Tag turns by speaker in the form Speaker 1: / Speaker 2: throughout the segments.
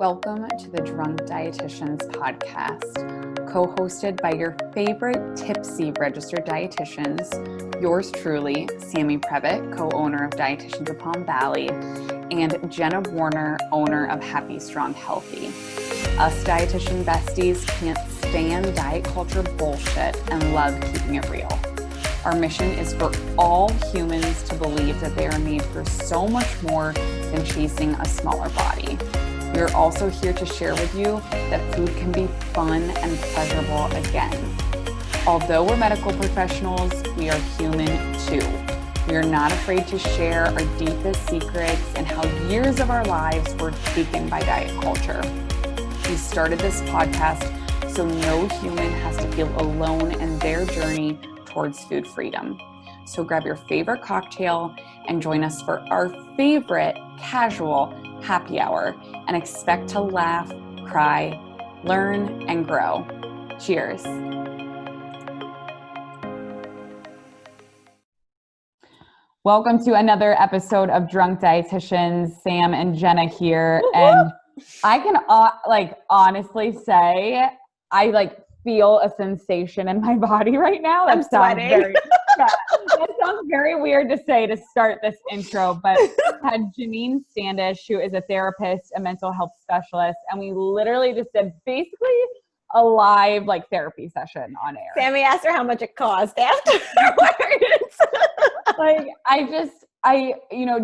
Speaker 1: Welcome to the Drunk Dietitians podcast, co-hosted by your favorite tipsy registered dietitians, yours truly, Sammy Previtt, co-owner of Dietitians of Palm Valley, and Jenna Warner, owner of Happy, Strong, Healthy. Us dietitian besties can't stand diet culture bullshit and love keeping it real. Our mission is for all humans to believe that they are made for so much more than chasing a smaller body. We are also here to share with you that food can be fun and pleasurable again. Although we're medical professionals, we are human too. We are not afraid to share our deepest secrets and how years of our lives were taken by diet culture. We started this podcast so no human has to feel alone in their journey towards food freedom. So grab your favorite cocktail and join us for our favorite casual happy hour and expect to laugh, cry, learn, and grow. Cheers. Welcome to another episode of Drunk Dietitians. Sam and Jenna here. Woo-hoo! And I can honestly say I feel a sensation in my body right now.
Speaker 2: I'm sweating.
Speaker 1: That sounds very weird to say to start this intro, but I had Janine Standish, who is a therapist, a mental health specialist, and we literally just did basically a live therapy session on air.
Speaker 2: Sammy asked her how much it cost afterwards.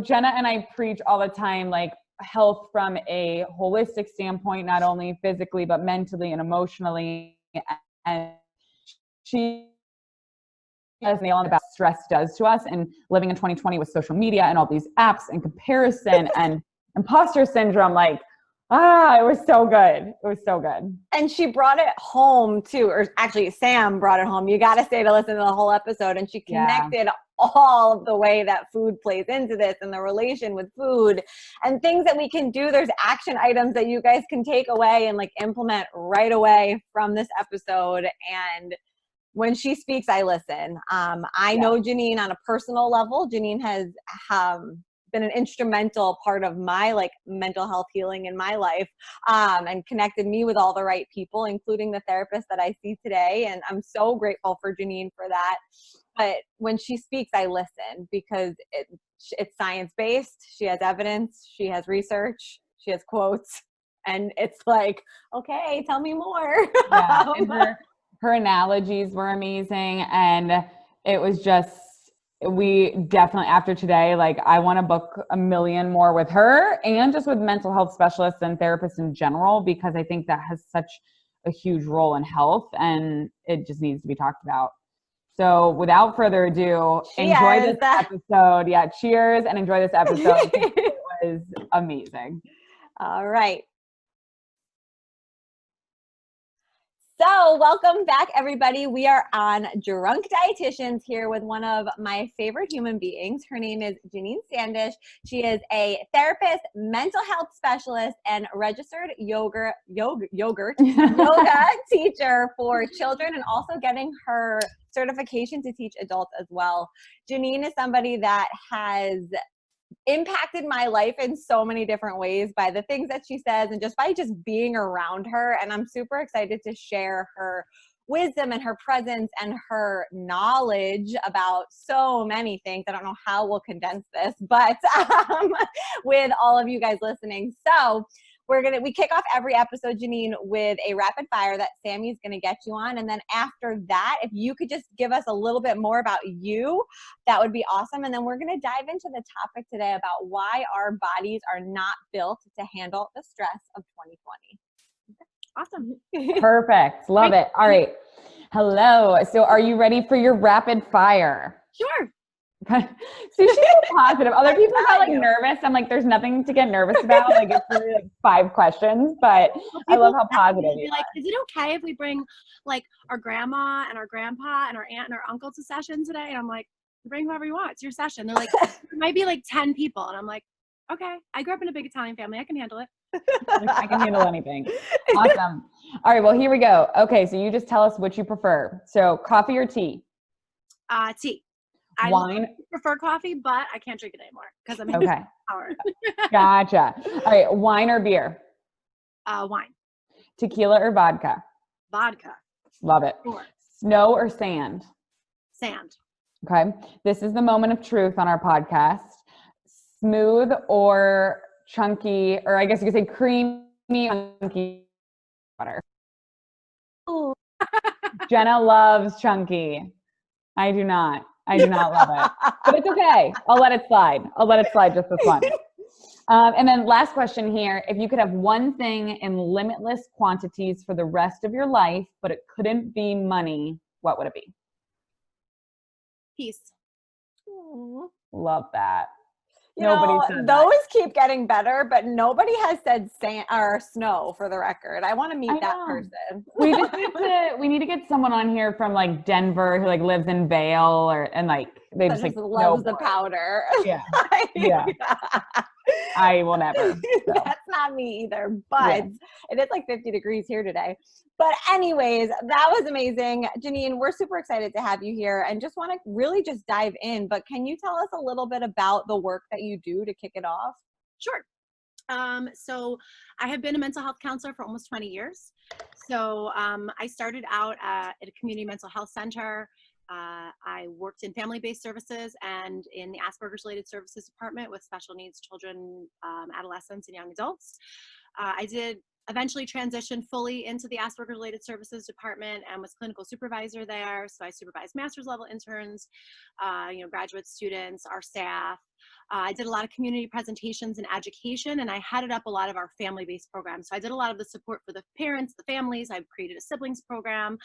Speaker 1: Jenna and I preach all the time, health from a holistic standpoint, not only physically, but mentally and emotionally. And she has nailed on about stress does to us, and living in 2020 with social media and all these apps and comparison and imposter syndrome. It was so good. It was so good.
Speaker 2: And she brought it home too, or actually Sam brought it home. You got to stay to listen to the whole episode. And she connected all of the way that food plays into this and the relation with food and things that we can do. There's action items that you guys can take away and implement right away from this episode. And when she speaks, I listen. I know Janine on a personal level. Janine has been an instrumental part of my mental health healing in my life, and connected me with all the right people, including the therapist that I see today. And I'm so grateful for Janine for that. But when she speaks, I listen because it's science-based. She has evidence. She has research. She has quotes. And it's okay, tell me more.
Speaker 1: Yeah, and her analogies were amazing. And it was just, we definitely, after today, I want to book a million more with her and just with mental health specialists and therapists in general, because I think that has such a huge role in health and it just needs to be talked about. So without further ado, enjoy this episode. Yeah, cheers and enjoy this episode. It was amazing.
Speaker 2: All right. So welcome back, everybody. We are on Drunk Dietitians here with one of my favorite human beings. Her name is Janine Standish. She is a therapist, mental health specialist, and registered yoga teacher for children, and also getting her certification to teach adults as well. Janine is somebody that has impacted my life in so many different ways by the things that she says and just by just being around her. And I'm super excited to share her wisdom and her presence and her knowledge about so many things. I don't know how we'll condense this, but with all of you guys listening. So we kick off every episode, Janine, with a rapid fire that Sammy's going to get you on. And then after that, if you could just give us a little bit more about you, that would be awesome. And then we're going to dive into the topic today about why our bodies are not built to handle the stress of 2020.
Speaker 1: Awesome. Perfect. Love it. All right. Hello. So are you ready for your rapid fire?
Speaker 2: Sure.
Speaker 1: So she's positive. Other people got nervous. I'm there's nothing to get nervous about. It's really 5 questions, but I love how positive you are.
Speaker 3: Is it okay if we bring our grandma and our grandpa and our aunt and our uncle to session today? And I'm bring whoever you want. It's your session. They're there might be 10 people. And I'm okay, I grew up in a big Italian family. I can handle it.
Speaker 1: I can handle anything. Awesome. All right. Well, here we go. Okay. So you just tell us what you prefer. So coffee or tea?
Speaker 3: Tea.
Speaker 1: Wine?
Speaker 3: I prefer coffee, but I can't drink it anymore because I'm
Speaker 1: okay.
Speaker 3: Power.
Speaker 1: Gotcha. All right. Wine or beer?
Speaker 3: Wine.
Speaker 1: Tequila or vodka?
Speaker 3: Vodka.
Speaker 1: Love it.
Speaker 3: Sure.
Speaker 1: Snow or sand?
Speaker 3: Sand.
Speaker 1: Okay. This is the moment of truth on our podcast. Smooth or chunky, or I guess you could say creamy chunky butter.
Speaker 3: Oh.
Speaker 1: Jenna loves chunky. I do not love it, but it's okay. I'll let it slide. Just this once. And then last question here. If you could have one thing in limitless quantities for the rest of your life, but it couldn't be money, what would it be?
Speaker 3: Peace.
Speaker 1: Love that.
Speaker 2: Nobody
Speaker 1: said
Speaker 2: those
Speaker 1: that.
Speaker 2: keep getting better, but nobody has said sand or snow for the record. I want to meet that person.
Speaker 1: We need to get someone on here from like Denver who like lives in Vail and like they just like
Speaker 2: loves the powder.
Speaker 1: Yeah. Yeah. I will never. So.
Speaker 2: That's not me either, but it is like 50 degrees here today. But anyways, that was amazing. Janine, we're super excited to have you here and just want to really just dive in. But can you tell us a little bit about the work that you do to kick it off?
Speaker 3: Sure. So I have been a mental health counselor for almost 20 years. So I started out at a community mental health center. I worked in family-based services and in the asperger's related services department with special needs children, adolescents, and young adults. I did eventually transitioned fully into the asperger's related services department and was clinical supervisor there. So I supervised master's level interns, graduate students, our staff. I did a lot of community presentations and education, and I headed up a lot of our family-based programs. So I did a lot of the support for the parents, the families. I've created a siblings program.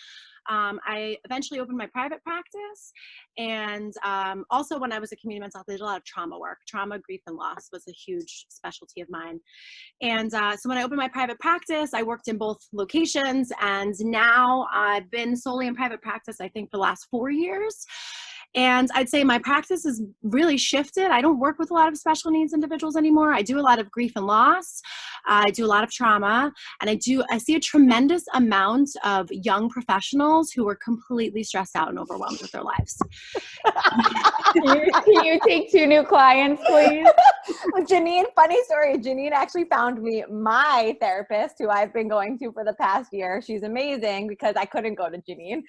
Speaker 3: I eventually opened my private practice. And also when I was a community mental health, I did a lot of trauma work. Trauma, grief, and loss was a huge specialty of mine. And so when I opened my private practice, I worked in both locations. And now I've been solely in private practice, I think, for the last 4 years. And I'd say my practice has really shifted. I don't work with a lot of special needs individuals anymore. I do a lot of grief and loss. I do a lot of trauma. And I see a tremendous amount of young professionals who are completely stressed out and overwhelmed with their lives.
Speaker 1: Can you take 2 new clients, please?
Speaker 2: Janine, funny story. Janine actually found me my therapist who I've been going to for the past year. She's amazing because I couldn't go to Janine.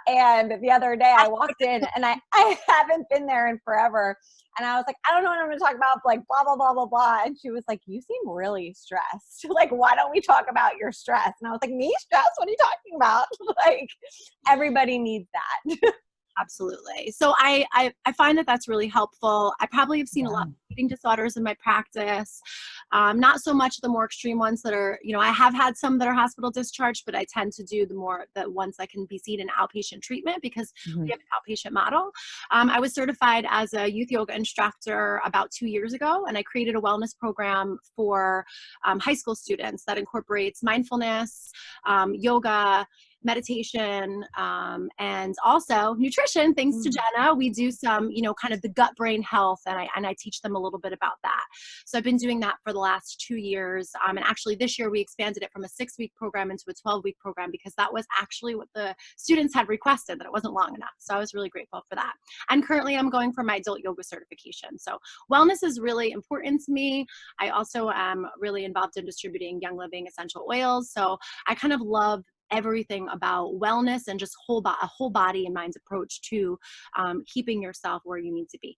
Speaker 2: And the other day I walked in and I haven't been there in forever. And I was like, I don't know what I'm going to talk about, like blah, blah, blah, blah, blah. And she was like, you seem really stressed. Like, why don't we talk about your stress? And I was like, me stressed? What are you talking about? Like, everybody needs that.
Speaker 3: Absolutely. So I find that that's really helpful. I probably have seen a lot of eating disorders in my practice. Not so much the more extreme ones that are, I have had some that are hospital discharged, but I tend to do the ones that can be seen in outpatient treatment because we have an outpatient model. I was certified as a youth yoga instructor about 2 years ago, and I created a wellness program for high school students that incorporates mindfulness, yoga, meditation, and also nutrition. Thanks to Jenna, we do some, kind of the gut brain health, and I teach them a little bit about that. So I've been doing that for the last 2 years. And actually this year we expanded it from a 6-week program into a 12-week program because that was actually what the students had requested, that it wasn't long enough. So I was really grateful for that. And currently I'm going for my adult yoga certification. So wellness is really important to me. I also am really involved in distributing Young Living essential oils. So I kind of love everything about wellness and just a whole body and mind's approach to keeping yourself where you need to be.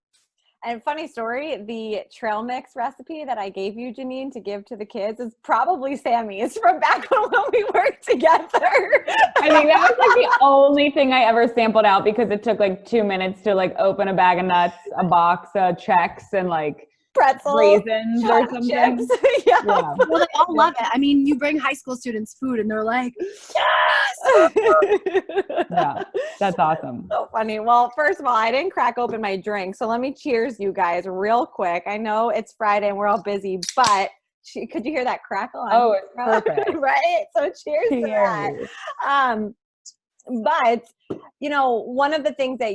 Speaker 2: And funny story, the trail mix recipe that I gave you, Janine, to give to the kids is probably Sammy's from back when we worked together.
Speaker 1: I think that was like the only thing I ever sampled out because it took like 2 minutes to like open a bag of nuts, a box of Chex, and like
Speaker 2: pretzels,
Speaker 1: raisins or something.
Speaker 2: Yeah.
Speaker 3: Well, they all love it. I mean, you bring high school students food and they're like, yes!
Speaker 1: Yeah, that's awesome.
Speaker 2: So funny. Well, first of all, I didn't crack open my drink. So let me cheers you guys real quick. I know it's Friday and we're all busy, but could you hear that crackle?
Speaker 1: Oh, it's perfect.
Speaker 2: Right? So cheers to that. But, you know, one of the things that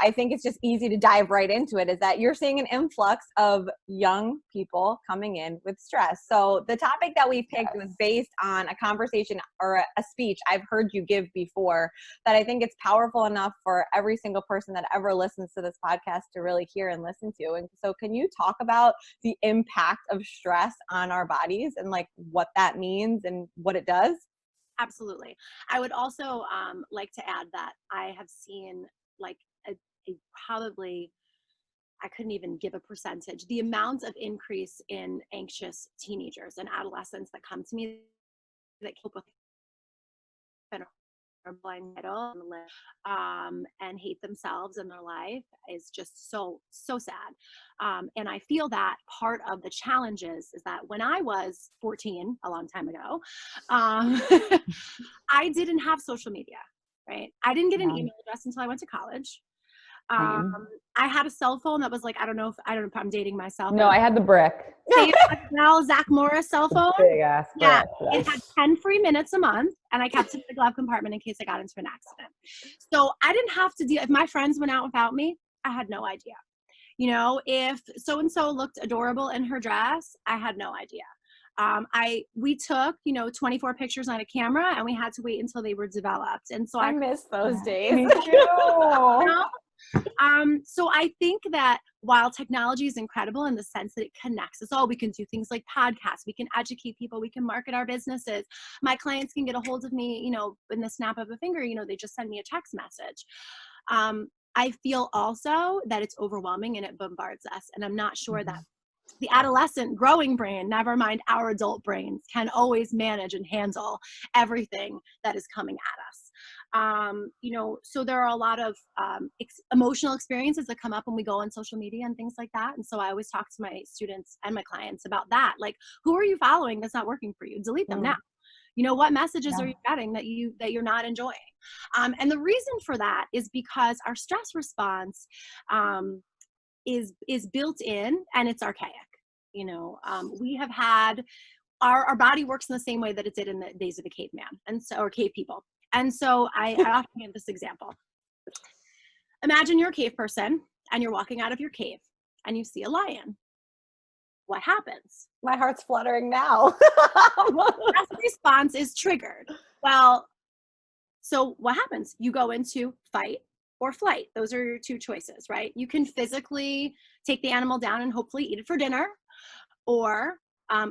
Speaker 2: I think it's just easy to dive right into it, is that you're seeing an influx of young people coming in with stress. So the topic that we picked was based on a conversation or a speech I've heard you give before, that I think it's powerful enough for every single person that ever listens to this podcast to really hear and listen to. And so can you talk about the impact of stress on our bodies and like what that means and what it does?
Speaker 3: Absolutely. I would also like to add that I have seen like a probably, I couldn't even give a percentage, the amount of increase in anxious teenagers and adolescents that come to me that cope with blind middle and hate themselves and their life is just so sad. And I feel that part of the challenges is that when I was 14, a long time ago, I didn't have social media, right? I didn't get an email address until I went to college. I had a cell phone that was like, I don't know if I'm dating myself.
Speaker 1: No, I had the brick.
Speaker 3: Now Zach Morris cell phone.
Speaker 1: Big ass brick.
Speaker 3: Yeah, it had 10 free minutes a month, and I kept it in the glove compartment in case I got into an accident. So I didn't have to deal. If my friends went out without me, I had no idea. You know, if so-and-so looked adorable in her dress, I had no idea. We took, 24 pictures on a camera, and we had to wait until they were developed. And so
Speaker 2: I miss those days.
Speaker 1: Me too.
Speaker 3: So I think that while technology is incredible in the sense that it connects us all, we can do things like podcasts, we can educate people, we can market our businesses. My clients can get a hold of me, in the snap of a finger, they just send me a text message. I feel also that it's overwhelming and it bombards us. And I'm not sure that the adolescent growing brain, never mind our adult brains, can always manage and handle everything that is coming at us. So there are a lot of emotional experiences that come up when we go on social media and things like that. And so I always talk to my students and my clients about that. Like, who are you following that's not working for you? Delete them now. What messages are you getting that you're not enjoying? And the reason for that is because our stress response is built in, and it's archaic. We have had our body works in the same way that it did in the days of the caveman or cave people. And so I often give this example. Imagine you're a cave person and you're walking out of your cave and you see a lion. What happens?
Speaker 2: My heart's fluttering now.
Speaker 3: That response is triggered. Well, so what happens? You go into fight or flight. Those are your two choices, right? You can physically take the animal down and hopefully eat it for dinner, or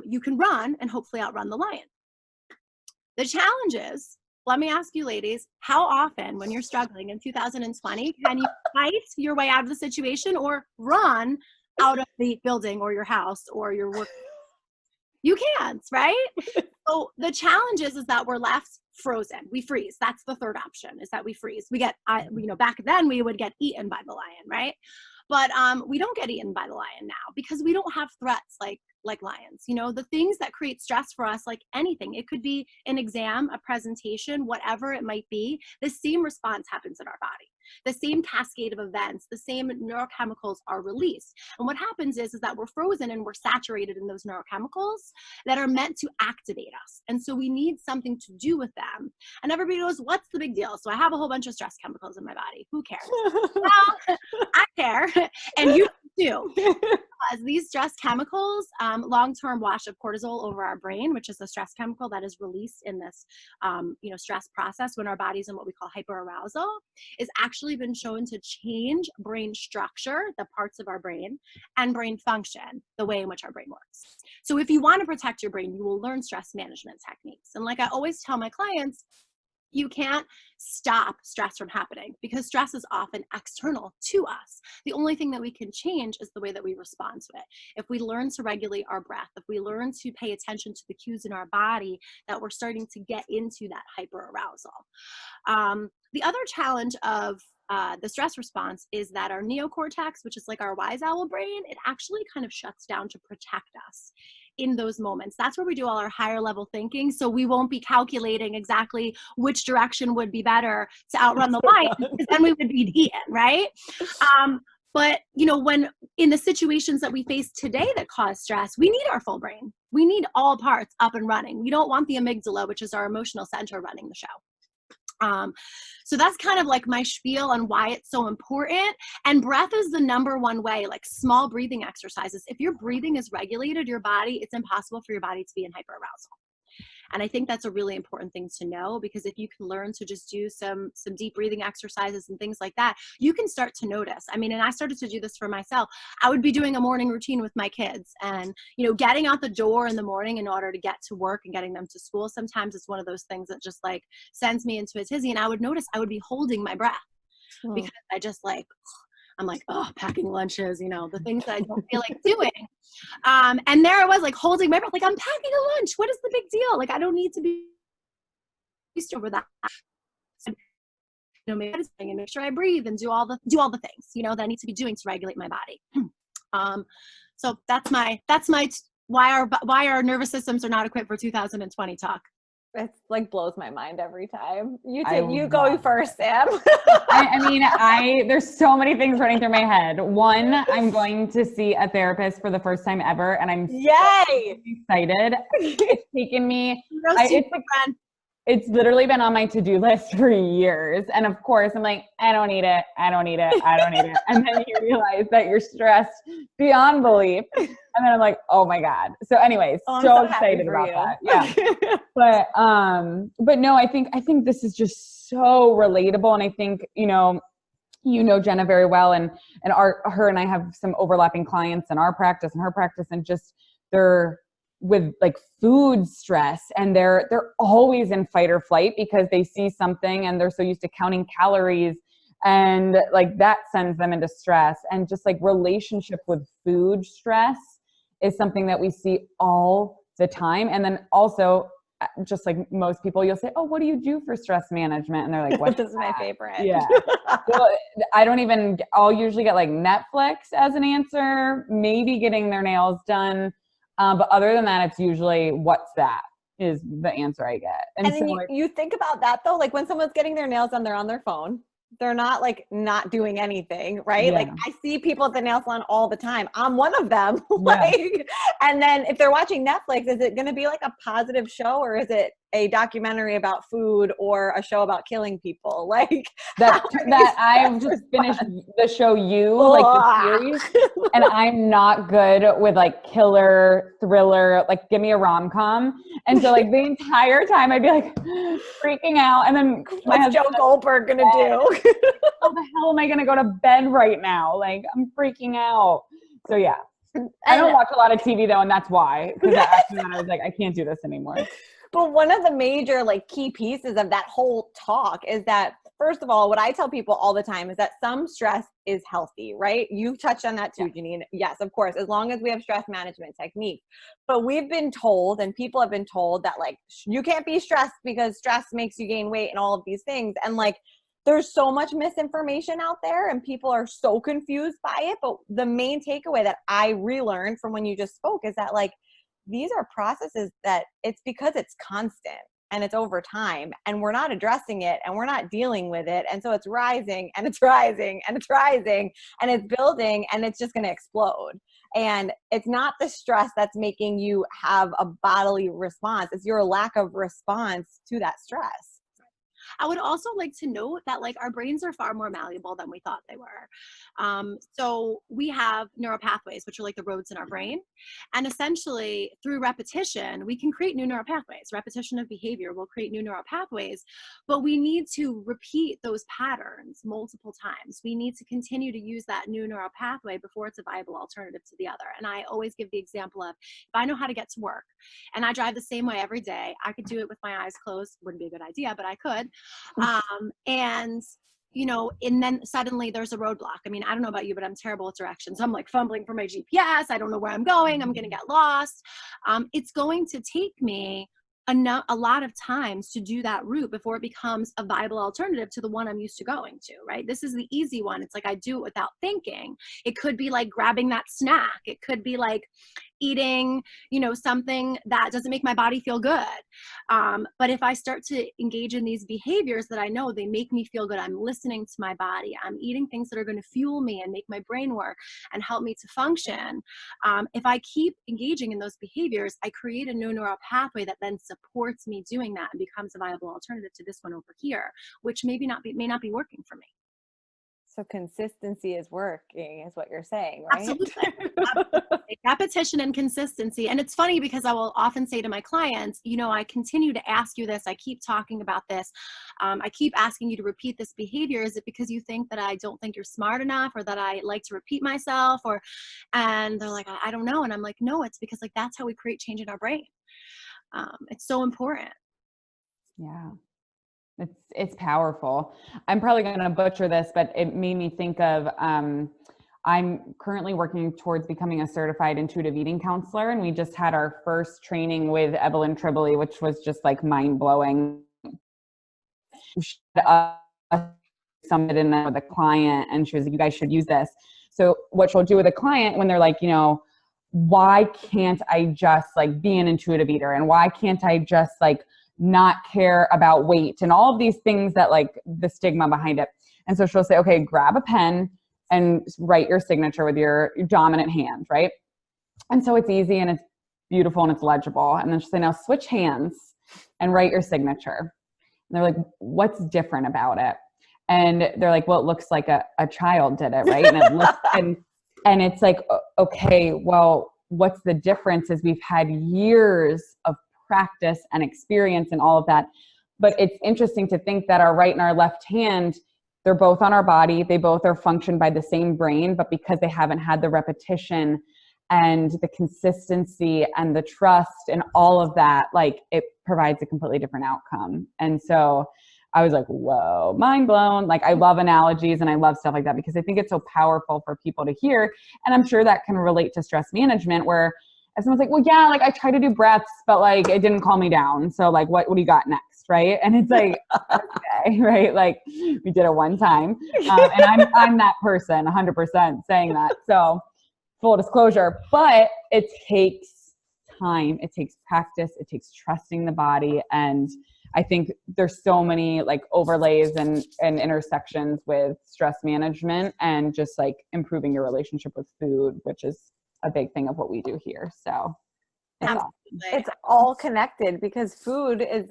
Speaker 3: you can run and hopefully outrun the lion. The challenge is, let me ask you ladies, how often when you're struggling in 2020, can you fight your way out of the situation or run out of the building or your house or your work? You can't, right? So the challenge is that we're left frozen. We freeze. That's the third option, is that we freeze. We get, back then we would get eaten by the lion, right? But we don't get eaten by the lion now because we don't have threats like lions. The things that create stress for us, like anything, it could be an exam, a presentation, whatever it might be, the same response happens in our body. The same cascade of events, the same neurochemicals are released. And what happens is that we're frozen and we're saturated in those neurochemicals that are meant to activate us. And so we need something to do with them. And everybody goes, what's the big deal? So I have a whole bunch of stress chemicals in my body. Who cares? Well, I care. And you do. Because these stress chemicals, long-term wash of cortisol over our brain, which is the stress chemical that is released in this, stress process when our body's in what we call hyperarousal, is actually been shown to change brain structure, the parts of our brain, and brain function, the way in which our brain works. So if you want to protect your brain, you will learn stress management techniques. And like I always tell my clients, you can't stop stress from happening because stress is often external to us. The only thing that we can change is the way that we respond to it. If we learn to regulate our breath, if we learn to pay attention to the cues in our body, that we're starting to get into that hyperarousal. The other challenge of the stress response is that our neocortex, which is like our wise owl brain, it actually kind of shuts down to protect us in those moments. That's where we do all our higher level thinking. So we won't be calculating exactly which direction would be better to outrun the lion, because then we would be eaten, right? But when in the situations that we face today that cause stress, we need our full brain. We need all parts up and running. We don't want the amygdala, which is our emotional center, running the show. So that's kind of like my spiel on why it's so important. And breath is the number one way, like small breathing exercises. If your breathing is regulated, your body, it's impossible for your body to be in hyperarousal. And I think that's a really important thing to know, because if you can learn to just do some deep breathing exercises and things like that, you can start to notice. I mean, and I started to do this for myself. I would be doing a morning routine with my kids, and, you know, getting out the door in the morning in order to get to work and getting them to school. Sometimes it's one of those things that just like sends me into a tizzy, and I would notice I would be holding my breath because I just like, I'm like, oh, packing lunches, you know, the things that I don't feel like doing. And there I was like holding my breath, like I'm packing a lunch. What is the big deal? Like, I don't need to be over that. So, you know, and make sure I breathe and do all the things, you know, that I need to be doing to regulate my body. So that's my why our nervous systems are not equipped for 2020 talk.
Speaker 2: It like blows my mind every time. You go first, Sam.
Speaker 1: I mean, there's so many things running through my head. One, I'm going to see a therapist for the first time ever, and I'm so excited. It's taken me. It's literally been on my to-do list for years. And of course, I'm like, I don't need it. And then you realize that you're stressed beyond belief. And then I'm like, oh my God. So anyways, so excited about that. Yeah. But no, I think this is just so relatable. And I think, you know Jenna very well, and her and I have some overlapping clients in our practice and her practice, and just they're with like food stress, and they're always in fight or flight because they see something and they're so used to counting calories, and like that sends them into stress. And just like relationship with food stress is something that we see all the time. And then also, just like most people, you'll say, oh, what do you do for stress management? And they're like, what
Speaker 2: is my favorite?
Speaker 1: Yeah. Well, I'll usually get like Netflix as an answer, maybe getting their nails done. But other than that, it's usually what's that is the answer I get.
Speaker 2: And then you think about that though, like when someone's getting their nails done, they're on their phone. They're not like not doing anything, right? Yeah. Like I see people at the nail salon all the time. I'm one of them. And then if they're watching Netflix, is it going to be like a positive show, or is it a documentary about food or a show about killing people? Like
Speaker 1: that I've just finished the show like the series, and I'm not good with like killer, thriller, like give me a rom-com. And so like the entire time I'd be like freaking out. And then
Speaker 2: what's Joe Goldberg gonna do?
Speaker 1: How the hell am I gonna go to bed right now? Like I'm freaking out. So yeah. I don't watch a lot of TV though, and that's why. Because after that I was like, I can't do this anymore.
Speaker 2: But one of the major like key pieces of that whole talk is that, first of all, what I tell people all the time is that some stress is healthy, right? You touched on that too, Janine. Yes, of course, as long as we have stress management techniques. But we've been told, and people have been told, that like you can't be stressed because stress makes you gain weight and all of these things. And like there's so much misinformation out there and people are so confused by it. But the main takeaway that I relearned from when you just spoke is that like these are processes that it's because it's constant and it's over time, and we're not addressing it and we're not dealing with it. And so it's rising and it's rising and it's rising and it's building, and it's just going to explode. And it's not the stress that's making you have a bodily response. It's your lack of response to that stress.
Speaker 3: I would also like to note that like our brains are far more malleable than we thought they were. So we have neural pathways, which are like the roads in our brain. And essentially through repetition, we can create new neural pathways. Repetition of behavior will create new neural pathways, but we need to repeat those patterns multiple times. We need to continue to use that new neural pathway before it's a viable alternative to the other. And I always give the example of, if I know how to get to work and I drive the same way every day, I could do it with my eyes closed. Wouldn't be a good idea, but I could. And you know, and then suddenly there's a roadblock. I mean, I don't know about you, but I'm terrible with directions. I'm like fumbling for my GPS. I don't know where I'm going. I'm going to get lost. It's going to take me a lot of times to do that route before it becomes a viable alternative to the one I'm used to going to, right? This is the easy one. It's like I do it without thinking. It could be like grabbing that snack. It could be like eating, something that doesn't make my body feel good. But if I start to engage in these behaviors that I know they make me feel good, I'm listening to my body, I'm eating things that are going to fuel me and make my brain work and help me to function. If I keep engaging in those behaviors, I create a new neural pathway that then supports me doing that and becomes a viable alternative to this one over here, which may not be working for me.
Speaker 2: So consistency is working, is what you're saying, right?
Speaker 3: Absolutely. Repetition and consistency. And it's funny because I will often say to my clients, I continue to ask you this. I keep talking about this. I keep asking you to repeat this behavior. Is it because you think that I don't think you're smart enough, or that I like to repeat myself? And they're like, I don't know. And I'm like, no, it's because that's how we create change in our brain. It's so important.
Speaker 1: Yeah. It's powerful. I'm probably going to butcher this, but it made me think of, I'm currently working towards becoming a certified intuitive eating counselor. And we just had our first training with Evelyn Tribbley, which was just like mind blowing. Somebody in there with a client, and she was like, you guys should use this. So what she'll do with a client when they're like, why can't I just like be an intuitive eater? And why can't I just like not care about weight and all of these things that like the stigma behind it. And so she'll say, okay, grab a pen and write your signature with your dominant hand, right? And so it's easy and it's beautiful and it's legible. And then she'll say, now switch hands and write your signature. And they're like, what's different about it? And they're like, well, it looks like a child did it, right? And it looks, and it's like, okay, well, what's the difference is we've had years of practice and experience and all of that. But it's interesting to think that our right and our left hand, they're both on our body. They both are functioned by the same brain, but because they haven't had the repetition and the consistency and the trust and all of that, like it provides a completely different outcome. And so I was like, whoa, mind blown. Like I love analogies and I love stuff like that because I think it's so powerful for people to hear. And I'm sure that can relate to stress management where if someone's like, well, yeah, like I try to do breaths, but like it didn't calm me down. So like, what do you got next? Right. And it's like, okay, right. Like we did it one time. And I'm that person 100% saying that. So full disclosure, but it takes time. It takes practice. It takes trusting the body. And I think there's so many like overlays and intersections with stress management and just like improving your relationship with food, which is a big thing of what we do here. So
Speaker 2: it's all connected because food is,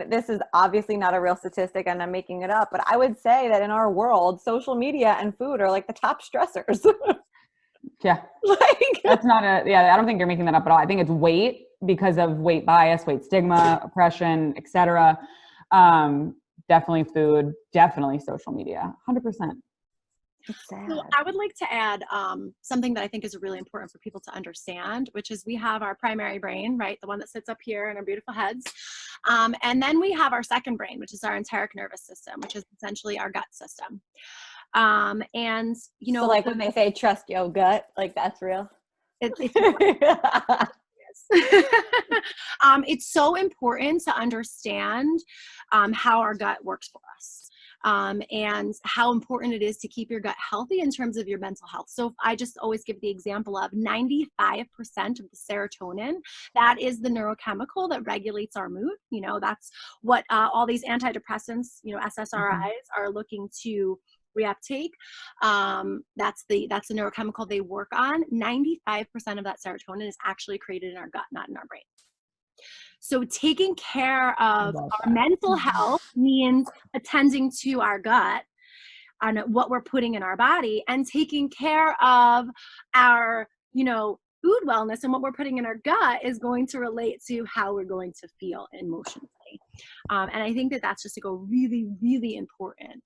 Speaker 2: this is obviously not a real statistic and I'm making it up, but I would say that in our world, social media and food are like the top stressors.
Speaker 1: Yeah. That's not I don't think you're making that up at all. I think it's weight because of weight bias, weight stigma, oppression, etc. Definitely food, definitely social media, 100%.
Speaker 3: So I would like to add something that I think is really important for people to understand, which is we have our primary brain, right? The one that sits up here in our beautiful heads. And then we have our second brain, which is our enteric nervous system, which is essentially our gut system. So
Speaker 2: like when they say trust your gut, like that's real.
Speaker 3: It's so important to understand how our gut works for us. And how important it is to keep your gut healthy in terms of your mental health. So I just always give the example of 95% of the serotonin, that is the neurochemical that regulates our mood. That's what all these antidepressants, SSRIs are looking to reuptake. That's the neurochemical they work on. 95% of that serotonin is actually created in our gut, not in our brain. So taking care of our mental health means attending to our gut and what we're putting in our body, and taking care of our, food wellness and what we're putting in our gut is going to relate to how we're going to feel emotionally. And I think that that's just like a really, really important.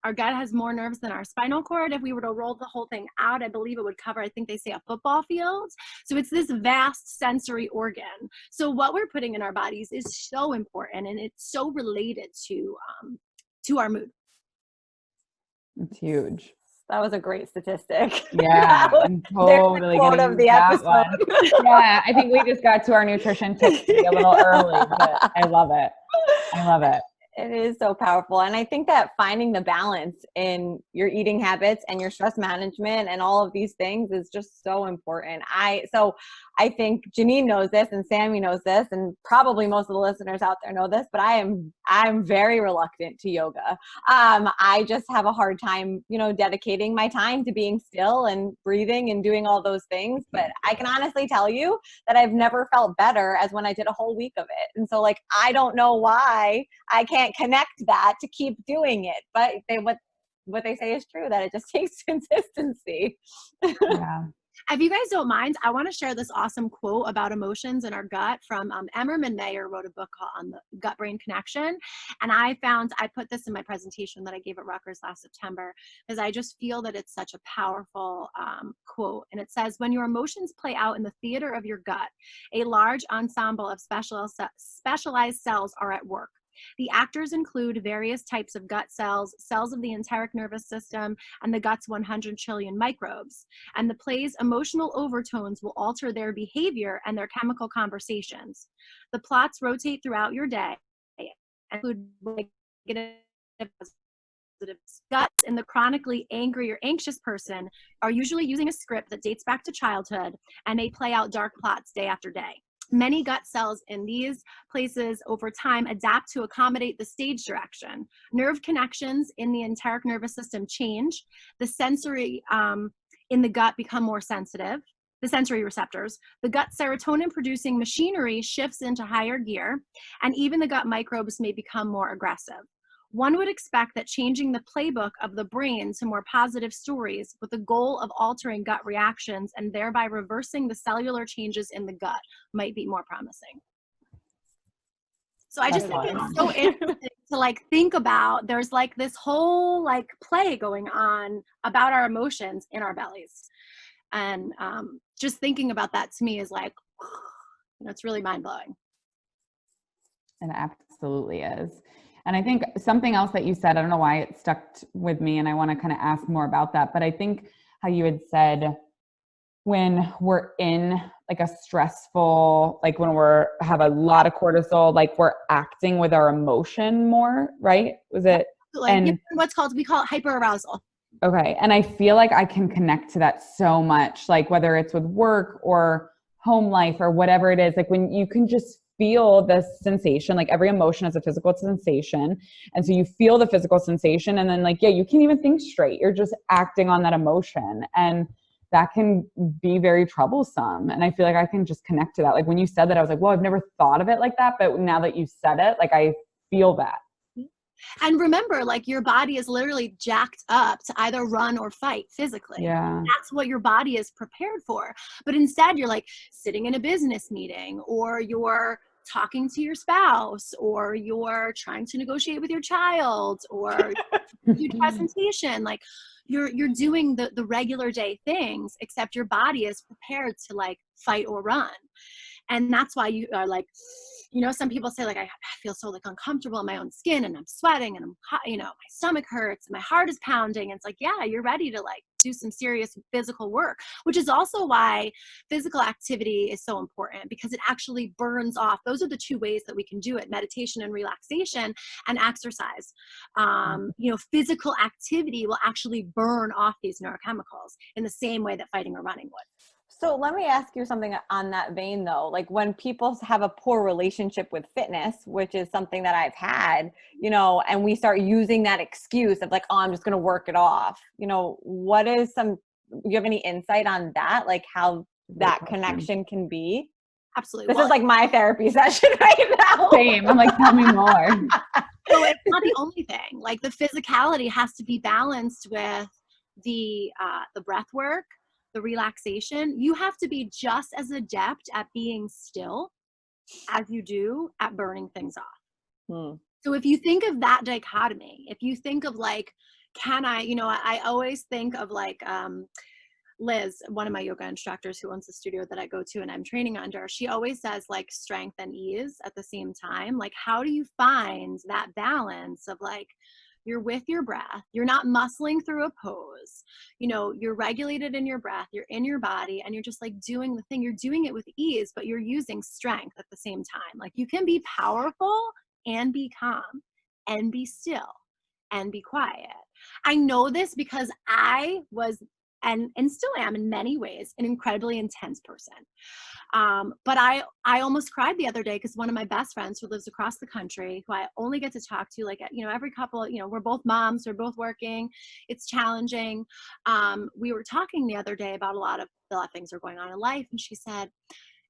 Speaker 3: Our gut has more nerves than our spinal cord. If we were to roll the whole thing out, I believe it would cover, I think they say, a football field. So it's this vast sensory organ. So what we're putting in our bodies is so important, and it's so related to our mood.
Speaker 1: It's huge.
Speaker 2: That was a great statistic.
Speaker 1: Yeah, I'm totally
Speaker 2: quote
Speaker 1: getting
Speaker 2: of the
Speaker 1: that
Speaker 2: episode.
Speaker 1: one. Yeah, I think we just got to our nutrition tips a little early, but I love it.
Speaker 2: It is so powerful. And I think that finding the balance in your eating habits and your stress management and all of these things is just so important. So I think Janine knows this and Sammy knows this, and probably most of the listeners out there know this, but I'm very reluctant to yoga. I just have a hard time, dedicating my time to being still and breathing and doing all those things. But I can honestly tell you that I've never felt better as when I did a whole week of it. And so like, I don't know why I can't connect that to keep doing it, but what they say is true, that it just takes consistency.
Speaker 1: Yeah.
Speaker 3: If you guys don't mind, I want to share this awesome quote about emotions in our gut from Emmerman Mayer wrote a book called On the Gut-Brain Connection. And I put this in my presentation that I gave at Rutgers last September, because I just feel that it's such a powerful quote. And it says, when your emotions play out in the theater of your gut, a large ensemble of specialized cells are at work. The actors include various types of gut cells, cells of the enteric nervous system, and the gut's 100 trillion microbes. And the play's emotional overtones will alter their behavior and their chemical conversations. The plots rotate throughout your day, include negative, positive. Guts in the chronically angry or anxious person are usually using a script that dates back to childhood and may play out dark plots day after day. Many gut cells in these places over time adapt to accommodate the stage direction. Nerve connections in the enteric nervous system change. The sensory in the gut become more sensitive, the sensory receptors. The gut serotonin producing machinery shifts into higher gear, and even the gut microbes may become more aggressive. One would expect that changing the playbook of the brain to more positive stories with the goal of altering gut reactions and thereby reversing the cellular changes in the gut might be more promising. So I just think it's so interesting to think about. There's this whole play going on about our emotions in our bellies. And just thinking about that to me is it's really mind blowing.
Speaker 1: It absolutely is. And I think something else that you said, I don't know why it stuck with me, and I want to kind of ask more about that, but I think how you had said when we're in a stressful, when have a lot of cortisol, we're acting with our emotion more, right? Was it?
Speaker 3: And we call it hyperarousal.
Speaker 1: Okay. And I feel like I can connect to that so much, whether it's with work or home life or whatever it is, when you can just feel the sensation, every emotion has a physical sensation. And so you feel the physical sensation and then you can't even think straight. You're just acting on that emotion. And that can be very troublesome. And I feel like I can just connect to that. When you said that, I was well, I've never thought of it like that. But now that you said it, I feel that.
Speaker 3: And remember, your body is literally jacked up to either run or fight physically.
Speaker 1: Yeah.
Speaker 3: That's what your body is prepared for. But instead, you're sitting in a business meeting, or you're talking to your spouse, or you're trying to negotiate with your child, or do presentation. You're doing the regular day things, except your body is prepared to fight or run. And that's why you are some people say I feel so uncomfortable in my own skin, and I'm sweating, and I'm hot, my stomach hurts, and my heart is pounding. And it's yeah, you're ready to do some serious physical work, which is also why physical activity is so important, because it actually burns off. Those are the two ways that we can do it: meditation and relaxation, and exercise. Physical activity will actually burn off these neurochemicals in the same way that fighting or running would.
Speaker 2: So let me ask you something on that vein though. When people have a poor relationship with fitness, which is something that I've had, and we start using that excuse of oh, I'm just going to work it off. Do you have any insight on that? How that connection can be?
Speaker 3: Absolutely.
Speaker 2: This is my therapy session right now.
Speaker 1: Same. I'm tell me more.
Speaker 3: So it's not the only thing. The physicality has to be balanced with the breath work, the relaxation. You have to be just as adept at being still as you do at burning things off. So if you think of that dichotomy, if you think of can I always think of Liz, one of my yoga instructors who owns the studio that I go to and I'm training under, she always says strength and ease at the same time. How do you find that balance of you're with your breath, you're not muscling through a pose, you're regulated in your breath, you're in your body, and you're just doing the thing. You're doing it with ease, but you're using strength at the same time. You can be powerful and be calm and be still and be quiet. I know this because I was and still am in many ways an incredibly intense person. But I almost cried the other day because one of my best friends who lives across the country, who I only get to talk to like, every couple, we're both moms, we're both working. It's challenging. We were talking the other day about a lot of things are going on in life. And she said,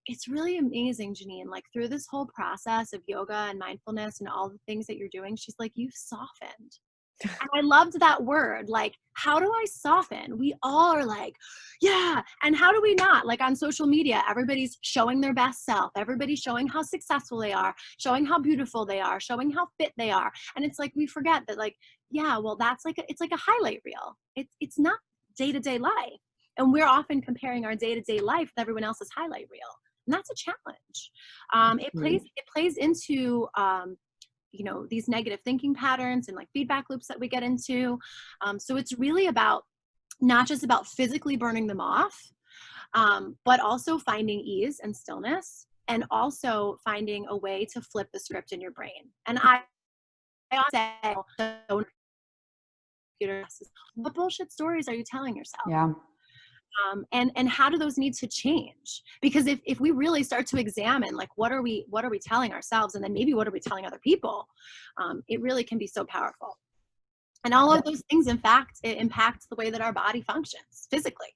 Speaker 3: it's really amazing, Janine, like through this whole process of yoga and mindfulness and all the things that you're doing, she's like, you've softened. And I loved that word. Like, how do I soften? We all are like, yeah. And how do we not? Like on social media, everybody's showing their best self. Everybody's showing how successful they are, showing how beautiful they are, showing how fit they are. And it's like, we forget that like, yeah, well, that's like, it's like a highlight reel. It's not day-to-day life. And we're often comparing our day-to-day life with everyone else's highlight reel. And that's a challenge. It plays into, these negative thinking patterns and like feedback loops that we get into. So it's really about not just about physically burning them off, but also finding ease and stillness, and also finding a way to flip the script in your brain. And I say, what bullshit stories are you telling yourself?
Speaker 1: Yeah.
Speaker 3: And how do those need to change? Because if we really start to examine like what are we telling ourselves, and then maybe what are we telling other people, it really can be so powerful. And all of those things, in fact, it impacts the way that our body functions physically.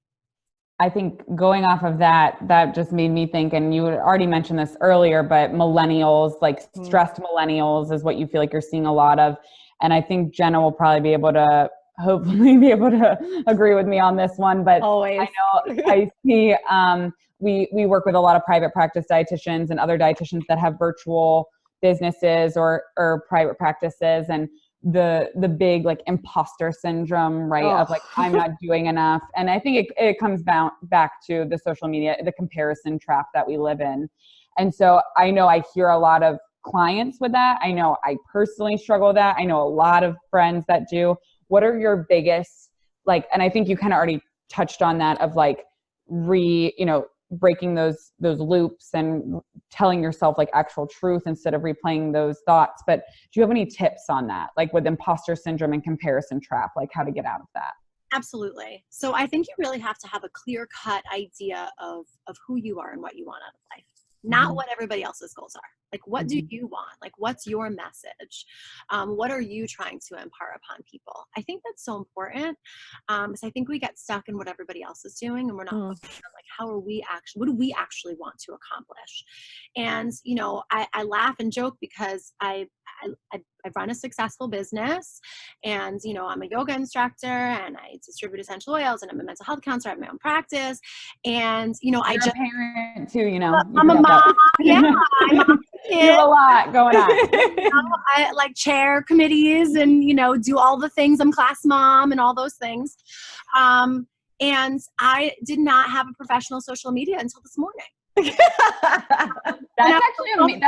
Speaker 1: I think going off of that just made me think, and you had already mentioned this earlier, but millennials, like stressed millennials is what you feel like you're seeing a lot of. And I think Jenna will probably be able to hopefully be able to agree with me on this one, but
Speaker 2: always.
Speaker 1: I know I see, we work with a lot of private practice dietitians and other dietitians that have virtual businesses or private practices, and the big like imposter syndrome, right? Of like, I'm not doing enough. And I think it comes back to the social media, the comparison trap that we live in. And so I know I hear a lot of clients with that. I know I personally struggle with that. I know a lot of friends that do. What are your biggest, like, and I think you kind of already touched on that, of like breaking those loops and telling yourself like actual truth instead of replaying those thoughts. But do you have any tips on that? Like with imposter syndrome and comparison trap, like how to get out of that?
Speaker 3: Absolutely. So I think you really have to have a clear-cut idea of who you are and what you want out of life, not what everybody else's goals are. Like, what do you want? Like, what's your message? What are you trying to impart upon people? I think that's so important, because I think we get stuck in what everybody else is doing, and we're not focused on like, what do we actually want to accomplish? And, I laugh and joke because I run a successful business, and, I'm a yoga instructor, and I distribute essential oils, and I'm a mental health counselor. I have my own practice. And,
Speaker 1: You're a parent too,
Speaker 3: I'm a mom. Yeah.
Speaker 1: You have a lot going on.
Speaker 3: I like chair committees and, do all the things. I'm class mom and all those things. And I did not have a professional social media until this morning.
Speaker 1: That's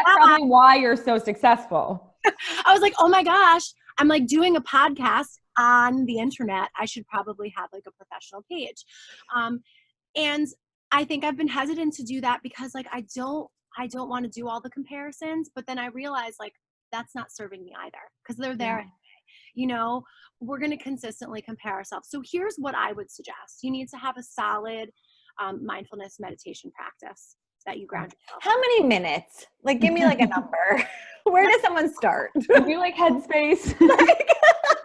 Speaker 1: probably why you're so successful.
Speaker 3: I was like, oh my gosh, I'm like doing a podcast on the internet. I should probably have like a professional page. And I think I've been hesitant to do that because like, I don't want to do all the comparisons, but then I realized like, that's not serving me either, because they're there anyway. We're going to consistently compare ourselves. So here's what I would suggest. You need to have a solid mindfulness meditation practice that you ground yourself.
Speaker 2: How many minutes? Like, give me like a number. Where does someone start?
Speaker 1: Do like headspace.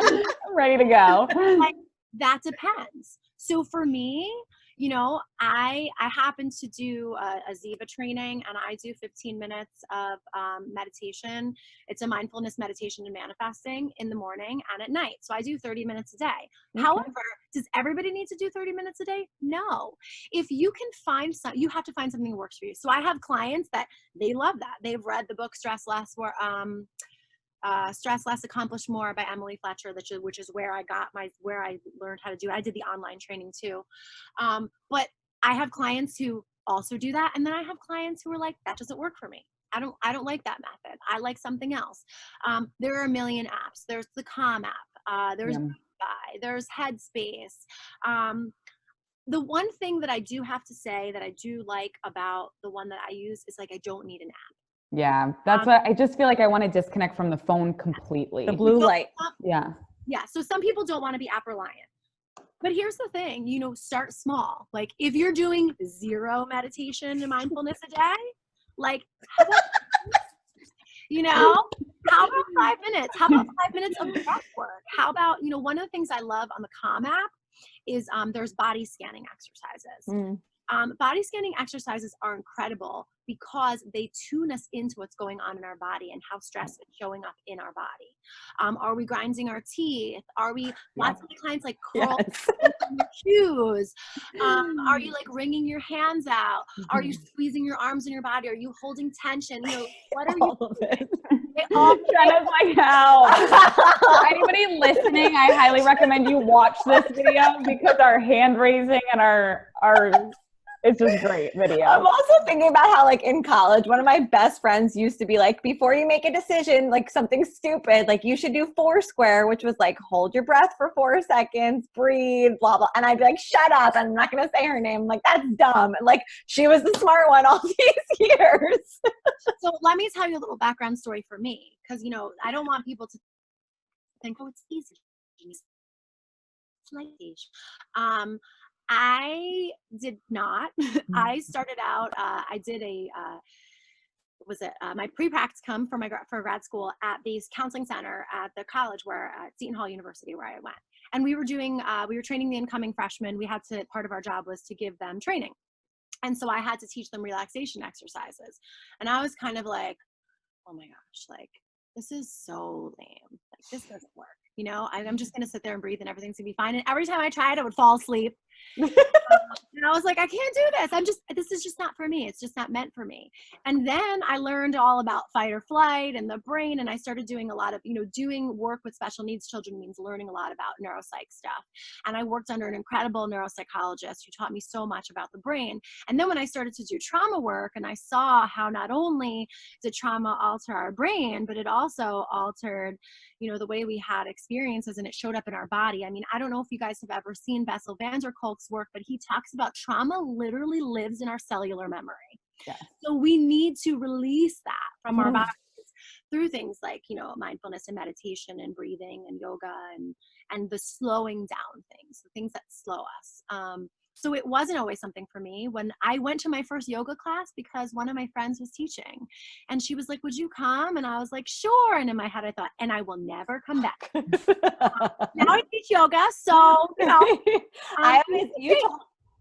Speaker 1: I'm ready to go.
Speaker 3: Like, that depends. So for me, I happen to do a Ziva training, and I do 15 minutes of meditation. It's a mindfulness meditation and manifesting in the morning and at night. So I do 30 minutes a day. Okay. However, does everybody need to do 30 minutes a day? No. If you can find you have to find something that works for you. So I have clients that they love that. They've read the book Stress Less, Stress Less, Accomplish More by Emily Fletcher, which is where I learned how to do it. I did the online training too. But I have clients who also do that. And then I have clients who are like, that doesn't work for me. I don't like that method. I like something else. There are a million apps. There's the Calm app. There's there's Headspace. The one thing that I do have to say that I do like about the one that I use is like, I don't need an app.
Speaker 1: Yeah. That's what I just feel like I want to disconnect from the phone completely.
Speaker 2: The blue light.
Speaker 1: Yeah.
Speaker 3: Yeah. So some people don't want to be app reliant. But here's the thing, start small. Like if you're doing 0 meditation and mindfulness a day, like, how about, how about 5 minutes? How about 5 minutes of breath work? How about, one of the things I love on the Calm app is there's body scanning exercises. Body scanning exercises are incredible because they tune us into what's going on in our body and how stress is showing up in our body. Are we grinding our teeth? Are we, lots of my clients like curl your shoes? Are you like wringing your hands out? Are you squeezing your arms in your body? Are you holding tension? What are you doing?
Speaker 1: Jenna's like, how? For anybody listening, I highly recommend you watch this video because our hand raising and our it's just great video.
Speaker 2: I'm also thinking about how like in college, one of my best friends used to be like, before you make a decision, like something stupid, like you should do Foursquare, which was like, hold your breath for 4 seconds, breathe, blah, blah. And I'd be like, shut up. I'm not going to say her name. Like, that's dumb. And like, she was the smart one all these years.
Speaker 3: So let me tell you a little background story for me. Cause I don't want people to think, oh, it's easy. It's like, I did not. I started out, I did my pre-practicum for grad school at the counseling center at the college at Seton Hall University where I went. And we were training the incoming freshmen. Part of our job was to give them training. And so I had to teach them relaxation exercises. And I was kind of like, oh my gosh, like, this is so lame. Like, this doesn't work. I'm just going to sit there and breathe and everything's going to be fine. And every time I tried, I would fall asleep. And I was like, I can't do this. This is just not for me. It's just not meant for me. And then I learned all about fight or flight and the brain. And I started doing a lot of, doing work with special needs children means learning a lot about neuropsych stuff. And I worked under an incredible neuropsychologist who taught me so much about the brain. And then when I started to do trauma work and I saw how not only did trauma alter our brain, but it also altered, the way we had experiences and it showed up in our body. I mean, I don't know if you guys have ever seen Bessel van der Kolk's work, but he talks about trauma literally lives in our cellular memory.
Speaker 1: Yes.
Speaker 3: So we need to release that from our bodies through things like, mindfulness and meditation and breathing and yoga and the slowing down things, the things that slow us. So it wasn't always something for me. When I went to my first yoga class because one of my friends was teaching and she was like, would you come? And I was like, sure. And in my head I thought, and I will never come back. Now I teach yoga. So,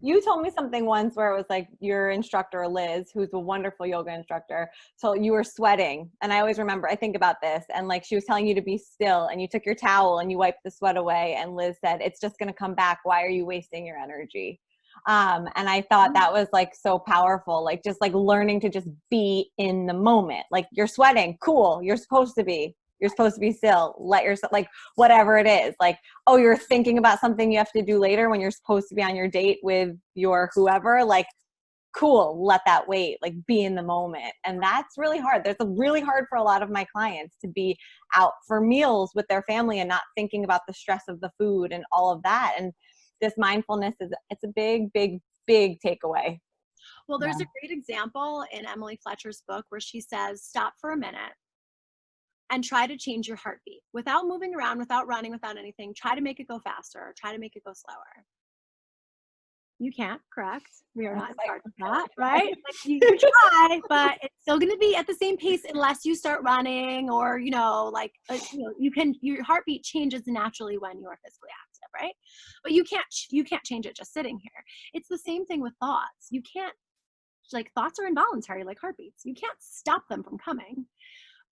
Speaker 2: you told me something once where it was like your instructor, Liz, who's a wonderful yoga instructor. So you were sweating. And I always remember, I think about this. And like, she was telling you to be still and you took your towel and you wiped the sweat away. And Liz said, it's just going to come back. Why are you wasting your energy? And I thought that was like so powerful, like just like learning to just be in the moment. Like you're sweating. Cool. You're supposed to be still. Let yourself, like whatever it is, like, oh, you're thinking about something you have to do later when you're supposed to be on your date with your whoever, like, cool, let that wait, like be in the moment. And that's really hard. That's really hard for a lot of my clients to be out for meals with their family and not thinking about the stress of the food and all of that. And this mindfulness it's a big, big, big takeaway.
Speaker 3: Well, there's a great example in Emily Fletcher's book where she says, stop for a minute and try to change your heartbeat without moving around, without running, without anything. Try to make it go faster. Try to make it go slower. You can't, correct? We are not in charge of that, right? Like you try, but it's still going to be at the same pace unless you start running or, your heartbeat changes naturally when you are physically active, right? But you can't change it just sitting here. It's the same thing with thoughts. You can't, thoughts are involuntary, like heartbeats. You can't stop them from coming.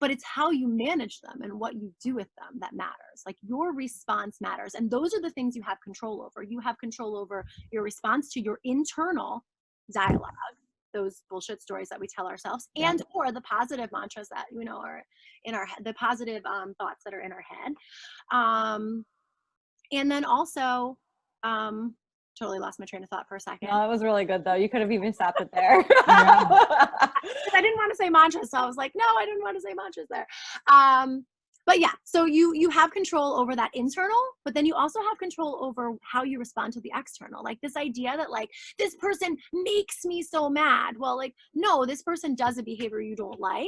Speaker 3: But it's how you manage them and what you do with them that matters. Like your response matters. And those are the things you have control over. You have control over your response to your internal dialogue, those bullshit stories that we tell ourselves, and or the positive mantras that, are in our head, the positive thoughts that are in our head. And then also, totally lost my train of thought for a second.
Speaker 2: No, that was really good though. You could have even stopped it there.
Speaker 3: I didn't want to say mantras, so I was like, no, I didn't want to say mantras there. But yeah, so you have control over that internal, but then you also have control over how you respond to the external. Like this idea that like this person makes me so mad. Well, like, no, this person does a behavior you don't like.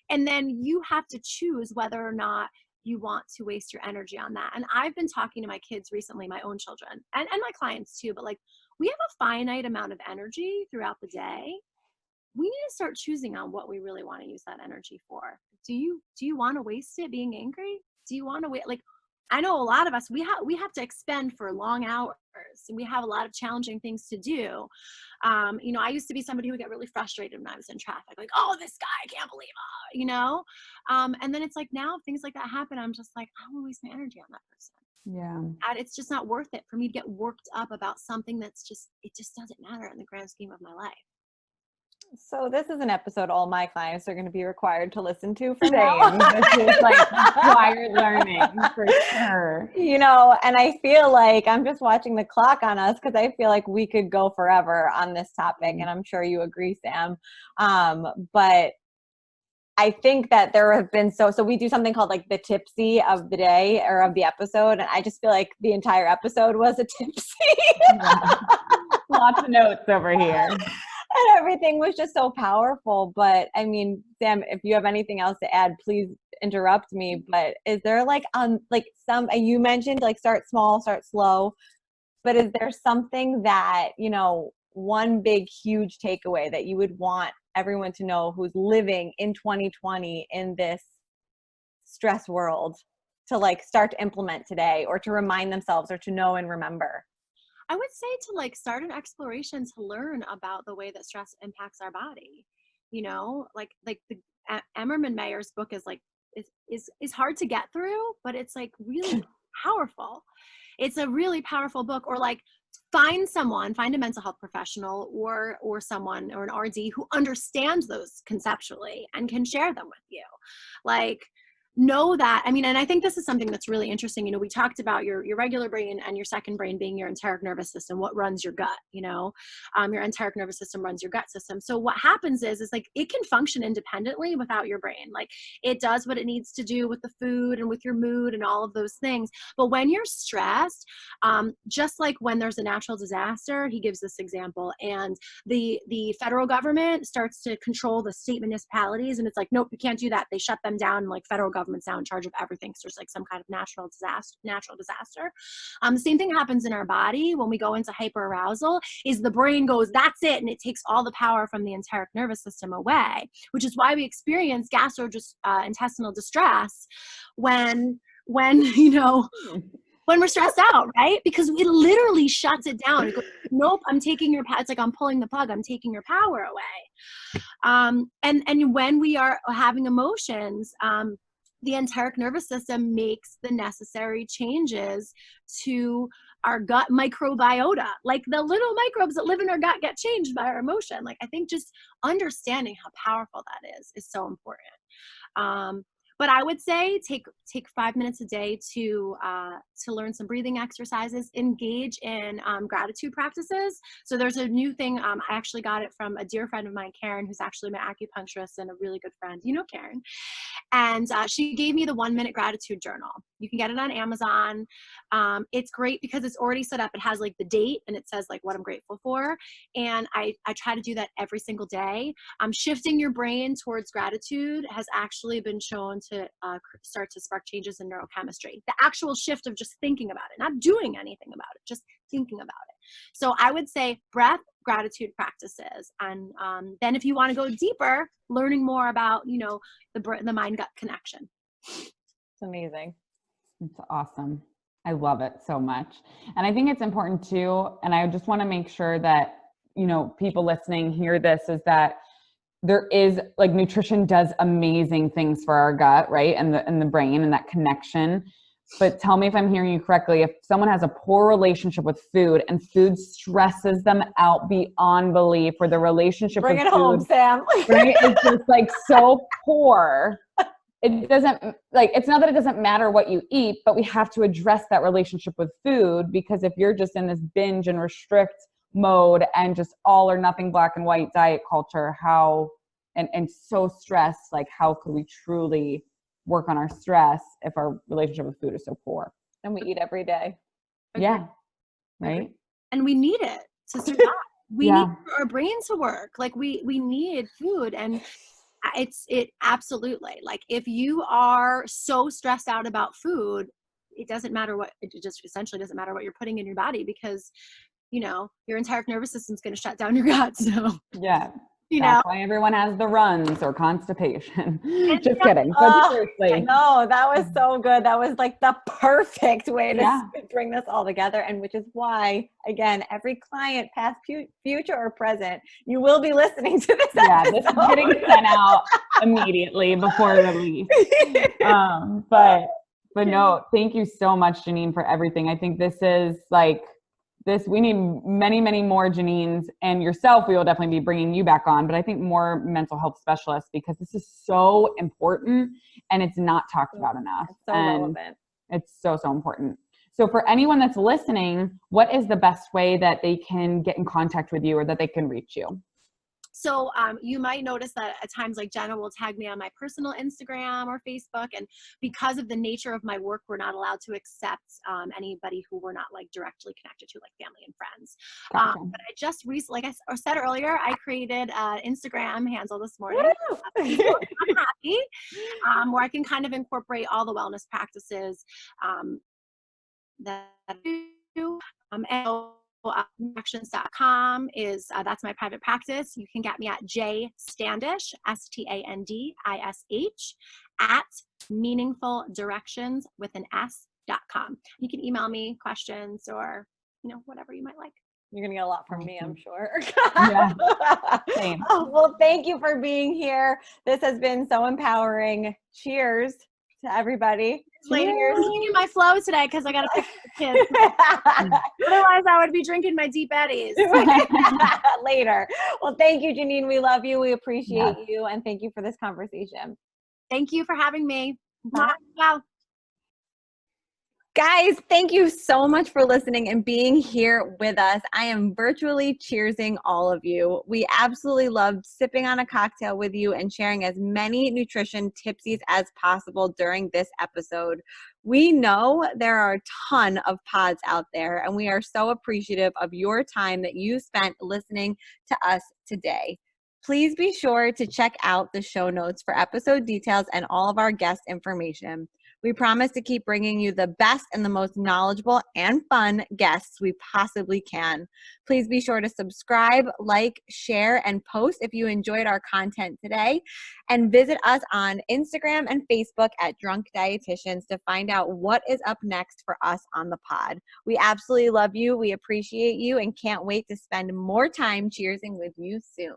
Speaker 3: And then you have to choose whether or not you want to waste your energy on that. And I've been talking to my kids recently, my own children, and my clients too, but like we have a finite amount of energy throughout the day. We need to start choosing on what we really want to use that energy for. Do you want to waste it being angry? Do you want to wait? Like, I know a lot of us, we have to expend for long hours, and we have a lot of challenging things to do. You know, I used to be somebody who would get really frustrated when I was in traffic, like, oh, this guy, I can't believe it, you know? And then it's like now if things like that happen, I'm just like, I don't want to waste my energy on that person.
Speaker 1: Yeah.
Speaker 3: And it's just not worth it for me to get worked up about something that's just, it just doesn't matter in the grand scheme of my life.
Speaker 2: So this is an episode all my clients are going to be required to listen to from now.
Speaker 1: This is like required learning for sure.
Speaker 2: You know, and I feel like I'm just watching the clock on us because I feel like we could go forever on this topic, and I'm sure you agree, Sam. But I think that there have been so we do something called like the tipsy of the day or of the episode, and I just feel like the entire episode was a tipsy.
Speaker 1: Lots of notes over here.
Speaker 2: And everything was just so powerful. But I mean, Sam, if you have anything else to add, please interrupt me. But is there like some, you mentioned like start small, start slow, but is there something that, you know, one big, huge takeaway that you would want everyone to know who's living in 2020 in this stress world to like start to implement today, or to remind themselves, or to know and remember?
Speaker 3: I would say to like start an exploration to learn about the way that stress impacts our body. You know, like the Emmerman Mayer's book is like is hard to get through, but it's like really powerful. It's a really powerful book. Or like find a mental health professional or someone or an RD who understands those conceptually and can share them with you. Like, know that, I mean, and I think this is something that's really interesting. You know, we talked about your regular brain and your second brain being your enteric nervous system, what runs your gut, you know, your enteric nervous system runs your gut system. So what happens is like, it can function independently without your brain. Like it does what it needs to do with the food and with your mood and all of those things. But when you're stressed, just like when there's a natural disaster, he gives this example, and the federal government starts to control the state municipalities, and it's like, nope, you can't do that. They shut them down, and like federal government's now in charge of everything. So there's like some kind of natural disaster. The same thing happens in our body when we go into hyperarousal, is the brain goes, that's it, and it takes all the power from the enteric nervous system away, which is why we experience gastrointestinal distress when you know, when we're stressed out, right? Because it literally shuts it down. It goes, nope, I'm taking your power. It's like I'm pulling the plug. I'm taking your power away. And when we are having emotions, the enteric nervous system makes the necessary changes to our gut microbiota. Like the little microbes that live in our gut get changed by our emotion. Like I think just understanding how powerful that is so important. But I would say take 5 minutes a day to learn some breathing exercises, engage in gratitude practices. So there's a new thing. I actually got it from a dear friend of mine, Karen, who's actually my acupuncturist and a really good friend. You know Karen. And she gave me the 1-minute gratitude journal. You can get it on Amazon. It's great because it's already set up. It has like the date and it says like what I'm grateful for. And I try to do that every single day. Shifting your brain towards gratitude has actually been shown to start to spark changes in neurochemistry. The actual shift of just thinking about it, not doing anything about it, just thinking about it. So I would say breath, gratitude practices. And then if you want to go deeper, learning more about, you know, the mind-gut connection.
Speaker 2: It's amazing.
Speaker 1: It's awesome. I love it so much. And I think it's important too, and I just want to make sure that, you know, people listening hear this, is that there is like nutrition does amazing things for our gut, right? And the brain and that connection. But tell me if I'm hearing you correctly. If someone has a poor relationship with food and food stresses them out beyond belief, or the relationship
Speaker 2: Bring
Speaker 1: with
Speaker 2: it
Speaker 1: food,
Speaker 2: home, Sam.
Speaker 1: right? It's just like so poor. It doesn't, like, it's not that it doesn't matter what you eat, but we have to address that relationship with food, because if you're just in this binge and restrict mode and just all or nothing black and white diet culture, and so stressed, like how could we truly work on our stress if our relationship with food is so poor.
Speaker 2: And we eat every day.
Speaker 1: Yeah. Right.
Speaker 3: And we need it to survive. We need our brain to work. Like we need food, and it absolutely, like if you are so stressed out about food, it just essentially doesn't matter what you're putting in your body, because your entire nervous system's going to shut down your gut. So
Speaker 1: yeah.
Speaker 3: That's
Speaker 1: why everyone has the runs or constipation. Just kidding. But seriously.
Speaker 2: No, that was so good. That was like the perfect way to bring this all together. And which is why, again, every client, past, future, or present, you will be listening to this episode.
Speaker 1: This is getting sent out immediately before release. But no, thank you so much, Janine, for everything. I think this is we need many, many more Janines, and yourself. We will definitely be bringing you back on, but I think more mental health specialists, because this is so important and it's not talked about enough.
Speaker 2: It's so relevant.
Speaker 1: It's so, so important. So for anyone that's listening, what is the best way that they can get in contact with you or that they can reach you?
Speaker 3: So you might notice that at times, like Jenna will tag me on my personal Instagram or Facebook, and because of the nature of my work, we're not allowed to accept anybody who we're not like directly connected to, like family and friends.
Speaker 1: Gotcha.
Speaker 3: But I just recently, like I said earlier, I created an Instagram handle this morning. I'm happy, where I can kind of incorporate all the wellness practices that I do. Actions.com is that's my private practice. You can get me at Standish, Standish, at meaningfuldirections.com. You can email me questions or whatever you might like.
Speaker 2: You're going to get a lot from me, I'm sure.
Speaker 1: Yeah. Same.
Speaker 2: Well, thank you for being here. This has been so empowering. Cheers to everybody.
Speaker 3: Lady, I'm keeping my flow today because I got to pick up the kids. Otherwise, I would be drinking my Deep Eddies.
Speaker 2: Later. Well, thank you, Janine. We love you. We appreciate you. And thank you for this conversation.
Speaker 3: Thank you for having me.
Speaker 2: Bye.
Speaker 3: Wow.
Speaker 2: Guys, thank you so much for listening and being here with us. I am virtually cheersing all of you. We absolutely loved sipping on a cocktail with you and sharing as many nutrition tipsies as possible during this episode. We know there are a ton of pods out there, and we are so appreciative of your time that you spent listening to us today. Please be sure to check out the show notes for episode details and all of our guest information. We promise to keep bringing you the best and the most knowledgeable and fun guests we possibly can. Please be sure to subscribe, like, share, and post if you enjoyed our content today. And visit us on Instagram and Facebook at Drunk Dietitians to find out what is up next for us on the pod. We absolutely love you. We appreciate you and can't wait to spend more time cheersing with you soon.